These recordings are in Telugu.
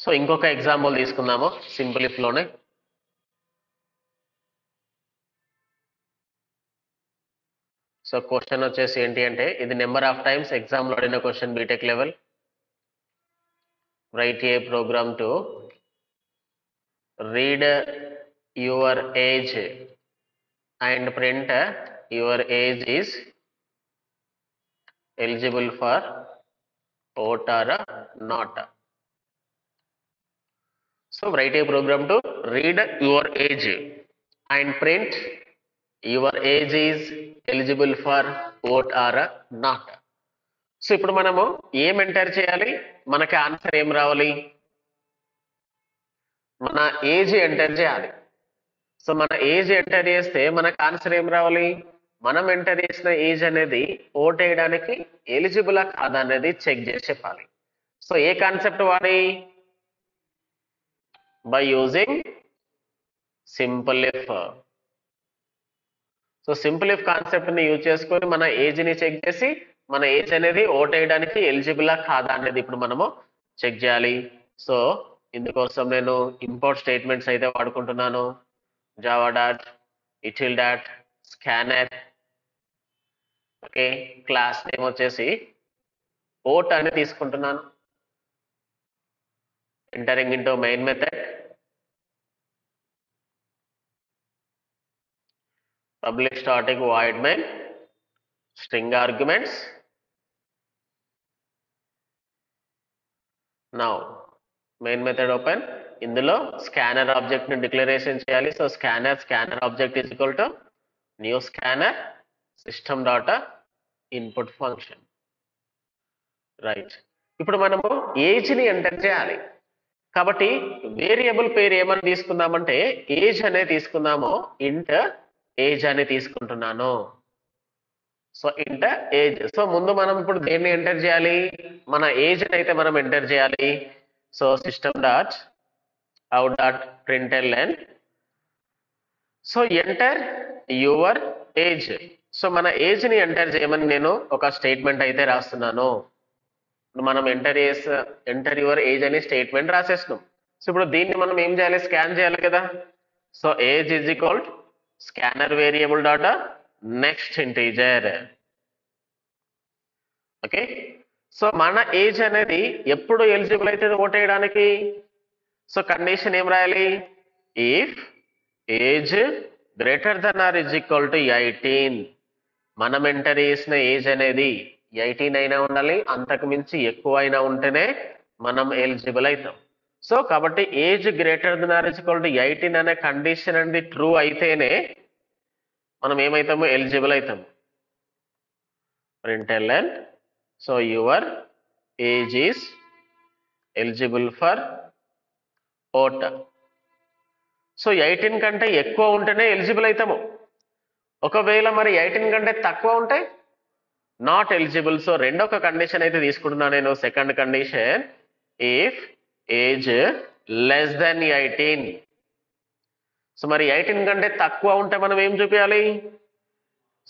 సో ఇంకొక ఎగ్జాంపుల్ తీసుకుందాము సింపుల్ ఇఫ్ లోనే. సో క్వశ్చన్ వచ్చేసి ఏంటి అంటే, ఇది నెంబర్ ఆఫ్ టైమ్స్ ఎగ్జామ్ లో అడిగిన question BTech level. Write a program to read your age and print your age is eligible for vote or not. So write a program to read your age and print your age is eligible for vote or not. So ఇప్పుడు మనము ఏం ఎంటర్ చేయాలి, మనకి ఆన్సర్ ఏం రావాలి, మన ఏజ్ ఎంటర్ చేయాలి. సో మన ఏజ్ ఎంటర్ చేస్తే మనకు ఆన్సర్ ఏం రావాలి, మనం ఎంటర్ చేసిన ఏజ్ అనేది ఓట్ వేయడానికి ఎలిజిబులా కాదా అనేది చెక్ చేసి చెప్పాలి. సో ఏ కాన్సెప్ట్ వాడి, by using simple if. So simple if concept ని యూజ్ చేసుకొని మన ఏజ్ ని చెక్ చేసి మన ఏజ్ అనేది ఓట్ వేయడానికి ఎలిజిబులా కాదా అనేది ఇప్పుడు మనము చెక్ చేయాలి. సో ఇందుకోసం నేను ఇంపోర్ట్ స్టేట్మెంట్స్ అయితే వాడుకుంటున్నాను. Java dot util dot scanner. Okay, class name వచ్చేసి ఓట్ అని తీసుకుంటున్నాను. Entering into main method, public static void main, string arguments. Now main method open. ఇందులో స్కానర్ ఆబ్జెక్ట్ ని డిక్లరేషన్ చేయాలి. So scanner object is equal to new scanner system dot input function. Right, ఇప్పుడు మనము ఏజ్ ని ఎంటర్ చేయాలి కాబట్టి వేరియబుల్ పేరు ఏమని తీసుకుందామంటే ఏజ్ అనే తీసుకుందాము. ఇంట్ ఏజ్ అని తీసుకుంటున్నాను. సో ఇంట ఏజ్. సో ముందు మనం ఇప్పుడు దేన్ని ఎంటర్ చేయాలి, మన ఏజ్ అయితే మనం ఎంటర్ చేయాలి. So system dot out dot println. So enter your age. So మన ఏజ్ ని ఎంటర్ చేయమని నేను ఒక స్టేట్మెంట్ అయితే రాస్తున్నాను. మనం ఎంటర్ యువర్ ఏజ్ అనే స్టేట్మెంట్ రాసేస్తున్నాం. సో ఇప్పుడు దీన్ని మనం ఏం చేయాలి, స్కాన్ చేయాలి కదా. So age is equal scanner variable dot next integer. Okay, so మన ఏజ్ అనేది ఎప్పుడు ఎలిజిబుల్ అయితే ఓట్ వేయడానికి. సో కండిషన్ ఏం రాయాలి, if age greater than or is equal to 18. మనం ఎంటర్ చేసిన ఏజ్ అనేది 18 అయినా ఉండాలి, అంతకు మించి ఎక్కువ అయినా ఉంటేనే మనం ఎలిజిబుల్ అవుతాం. సో కాబట్టి age greater than or is equal to 18 అనే కండిషన్ అనేది ట్రూ అయితేనే మనం ఏమైతాము, ఎలిజిబుల్ అవుతాము. Println. So your age is eligible for vote. So 18 కంటే ఎక్కువ ఉంటేనే ఎలిజిబుల్ అవుతాము. ఒకవేళ మరి 18 కంటే తక్కువ ఉంటే నాట్ ఎలిజిబుల్. సో రెండొక కండిషన్ అయితే తీసుకుంటున్నా నేను. Second condition, if age less than 18. So మరి 18 కంటే తక్కువ ఉంటే మనం ఏం చూపించాలి,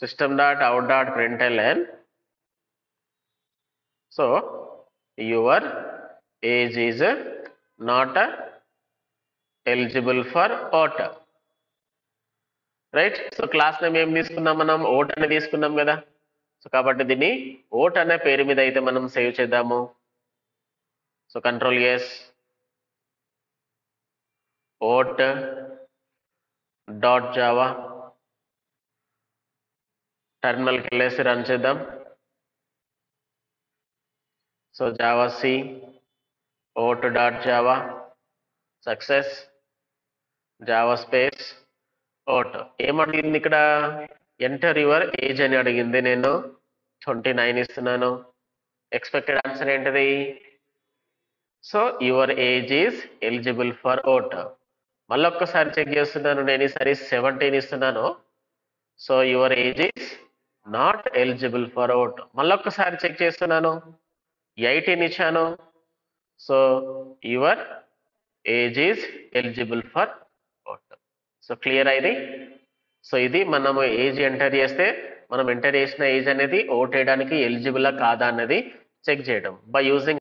system dot out dot println. So your age is not eligible for vote. Right, so class name ఏం తీసుకున్నాం మనం, ఓట్ అని తీసుకున్నాం కదా. సో కాబట్టి దీన్ని ఓట్ అనే పేరు మీద అయితే మనం సేవ్ చేద్దాము. So control S, vote dot Java. టెర్మినల్కి వెళ్ళేసి రన్ చేద్దాం. So Java C vote dot Java success. Java space vote. ఏమడిగింది ఇక్కడ, ఎంటర్ యువర్ ఏజ్ అని అడిగింది. నేను 29 ఇస్తున్నాను. ఎక్స్పెక్టెడ్ ఆన్సర్ ఏంటిది, so your age is eligible for vote. మళ్ళీ ఒక్కసారి చెక్ చేస్తున్నాను, నేను ఈసారి 17 ఇస్తున్నాను. So your age is not eligible for vote. మళ్ళీ ఒక్కసారి చెక్ చేస్తున్నాను, 18 ఇచ్చాను. So your age is eligible for vote. So clear అయింది. సో ఇది మనము ఏజ్ ఎంటర్ చేస్తే మనం ఎంటర్ చేసిన ఏజ్ అనేది ఓట్ వేయడానికి ఎలిజిబులా కాదా అన్నది చెక్ చేయడం బై యూజింగ్